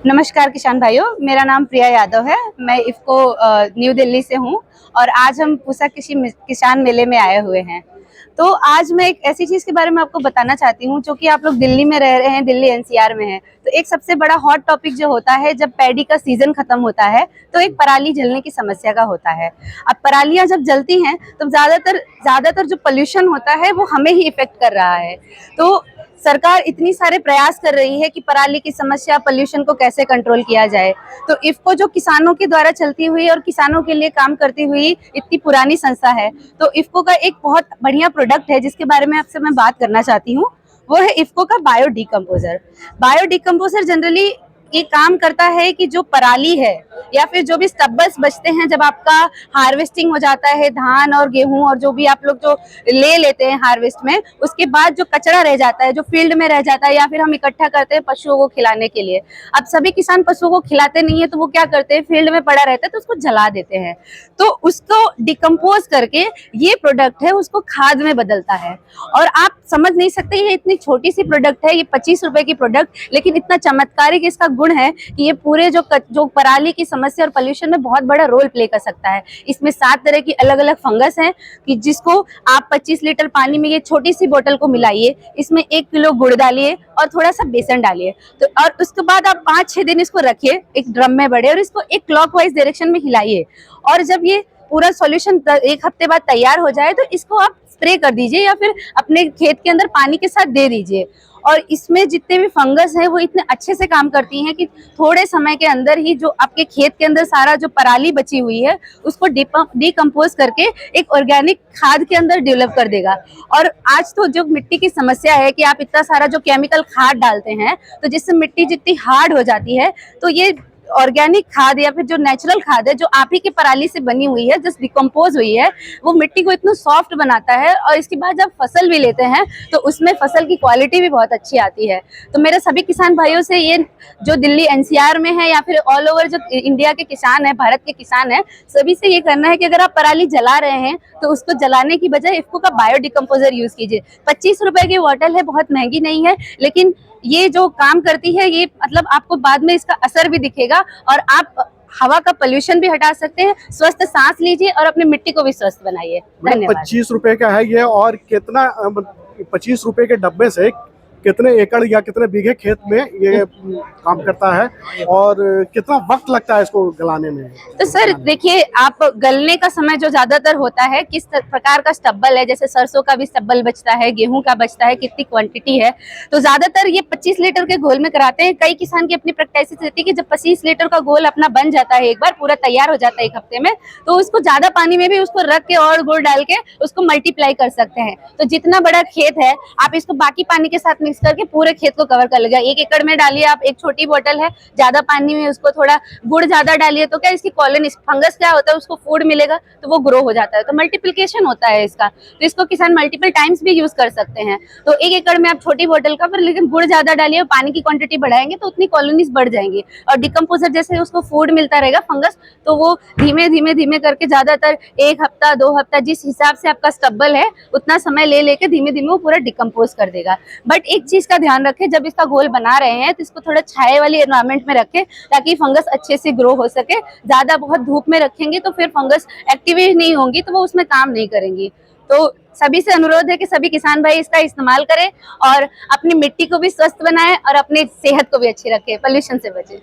नमस्कार किसान भाइयों, मेरा नाम प्रिया यादव है। मैं इफ़को न्यू दिल्ली से हूँ और आज हम पूसा कृषि किसान मेले में आए हुए हैं। तो आज मैं एक ऐसी चीज़ के बारे में आपको बताना चाहती हूँ, जो कि आप लोग दिल्ली में रह रहे हैं, दिल्ली एनसीआर में है। तो एक सबसे बड़ा हॉट टॉपिक जो होता है, जब पैडी का सीजन खत्म होता है तो एक पराली जलने की समस्या का होता है। अब परालियाँ जब जलती हैं तो ज़्यादातर जो पोल्यूशन होता है वो हमें ही इफेक्ट कर रहा है। तो सरकार इतनी सारे प्रयास कर रही है कि पराली की समस्या, पोल्यूशन को कैसे कंट्रोल किया जाए। तो इफ़को जो किसानों के द्वारा चलती हुई और किसानों के लिए काम करती हुई इतनी पुरानी संस्था है, तो इफ़को का एक बहुत बढ़िया प्रोडक्ट है जिसके बारे में आपसे मैं बात करना चाहती हूँ। वो है इफ़को का bio decomposer. Bio decomposer generally ये काम करता है कि जो पराली है या फिर जो भी स्टब्बल्स बचते हैं, जब आपका हार्वेस्टिंग हो जाता है धान और गेहूं और जो भी आप लोग जो ले लेते हैं हार्वेस्ट में, उसके बाद जो कचरा रह जाता है, जो फील्ड में रह जाता है या फिर हम इकट्ठा करते हैं पशुओं को खिलाने के लिए। अब सभी किसान पशुओं को खिलाते नहीं है, तो वो क्या करते हैं, फील्ड में पड़ा रहता है तो उसको जला देते हैं। तो उसको डिकम्पोज करके ये प्रोडक्ट है उसको खाद में बदलता है। और आप समझ नहीं सकते, ये इतनी छोटी सी प्रोडक्ट है, ये 25 रुपए की प्रोडक्ट, लेकिन इतना चमत्कारिक इसका गुण है कि ये पूरे जो पराली की समस्या और पोल्यूशन में बहुत बड़ा रोल प्ले कर सकता है। इसमें 7 तरह की अलग अलग फंगस हैं कि जिसको आप 25 लीटर पानी में ये छोटी सी बोतल को मिलाइए, इसमें 1 किलो गुड़ डालिए और थोड़ा सा बेसन डालिए, तो और उसके बाद आप 5-6 दिन इसको रखिए एक ड्रम में बड़े, और इसको एक क्लॉकवाइज डायरेक्शन में हिलाइए। और जब ये पूरा सॉल्यूशन 1 हफ्ते बाद तैयार हो जाए तो इसको आप स्प्रे कर दीजिए या फिर अपने खेत के अंदर पानी के साथ दे दीजिए। और इसमें जितने भी फंगस है वो इतने अच्छे से काम करती हैं कि थोड़े समय के अंदर ही जो आपके खेत के अंदर सारा जो पराली बची हुई है उसको डिकम्पोज करके एक ऑर्गेनिक खाद के अंदर डेवलप कर देगा। और आज तो जो मिट्टी की समस्या है कि आप इतना सारा जो केमिकल खाद डालते हैं, तो जिससे मिट्टी जितनी हार्ड हो जाती है, तो ये ऑर्गेनिक खाद या फिर जो नेचुरल खाद है जो आप ही की पराली से बनी हुई है, जस्ट डिकम्पोज हुई है, वो मिट्टी को इतना सॉफ्ट बनाता है। और इसके बाद जब फसल भी लेते हैं तो उसमें फसल की क्वालिटी भी बहुत अच्छी आती है। तो मेरे सभी किसान भाइयों से ये, जो दिल्ली एनसीआर में है या फिर ऑल ओवर जो इंडिया के किसान है, भारत के किसान है, सभी से ये करना है कि अगर आप पराली जला रहे हैं तो उसको जलाने की बजाय इफ़को का बायो डिकम्पोजर यूज कीजिए। 25 रुपए की बॉटल है, बहुत महंगी नहीं है, लेकिन ये जो काम करती है, ये मतलब आपको बाद में इसका असर भी दिखेगा और आप हवा का पोल्यूशन भी हटा सकते हैं। स्वस्थ सांस लीजिए और अपनी मिट्टी को भी स्वस्थ बनाइए। धन्यवाद। 25 रुपए का है ये, और कितना 25 रुपए के डब्बे से कितने एकड़ या कितने बीघे खेत में ये काम करता है, और कितना वक्त लगता है इसको गलाने में? तो सर देखिए, आप गलने का समय जो ज्यादातर होता है, किस प्रकार का स्टब्बल है, जैसे सरसों का भी स्टब्बल बचता है, गेहूं का बचता है, कितनी क्वांटिटी है, तो ज्यादातर ये 25 लीटर के घोल में कराते हैं। कई किसान की अपनी प्रैक्टिस रहती है कि जब 25 लीटर का घोल अपना बन जाता है, एक बार पूरा तैयार हो जाता है 1 हफ्ते में, तो उसको ज्यादा पानी में भी उसको रख के और गुड़ डाल के उसको मल्टीप्लाई कर सकते हैं। तो जितना बड़ा खेत है, आप इसको बाकी पानी के साथ मिक्स करके पूरे खेत को कवर कर लेगा। 1 एकड़ में डालिए आप, एक छोटी बोतल है, ज्यादा पानी में उसको थोड़ा गुड़ ज्यादा डालिए, तो क्या इसकी कॉलोनी फंगस क्या होता है, उसको फूड मिलेगा तो वो ग्रो हो जाता है, तो मल्टीप्लिकेशन होता है इसका। तो इसको किसान मल्टीपल टाइम्स भी यूज कर सकते हैं। तो 1 एकड़ में आप छोटी बोतल का, पर लेकिन गुड़ ज्यादा डालिए, पानी की क्वांटिटी बढ़ाएंगे तो उतनी कॉलोनीज बढ़ जाएंगी। और डिकम्पोजर जैसे उसको फूड मिलता रहेगा फंगस, तो वो धीमे धीमे धीमे करके ज्यादातर 1 हफ्ता 2 हफ्ता जिस हिसाब से आपका स्टब्बल है उतना समय ले लेके धीमे धीमे वो पूरा डिकम्पोज कर देगा। बट एक चीज का ध्यान रखें, जब इसका घोल बना रहे हैं तो इसको थोड़ा छाए वाली एनवायरमेंट में रखें ताकि फंगस अच्छे से ग्रो हो सके। ज्यादा बहुत धूप में रखेंगे तो फिर फंगस एक्टिवेट नहीं होंगी, तो वो उसमें काम नहीं करेंगी। तो सभी से अनुरोध है कि सभी किसान भाई इसका इस्तेमाल करें और अपनी मिट्टी को भी स्वस्थ बनाएं और अपनी सेहत को भी अच्छी रखें, पोल्यूशन से बचें।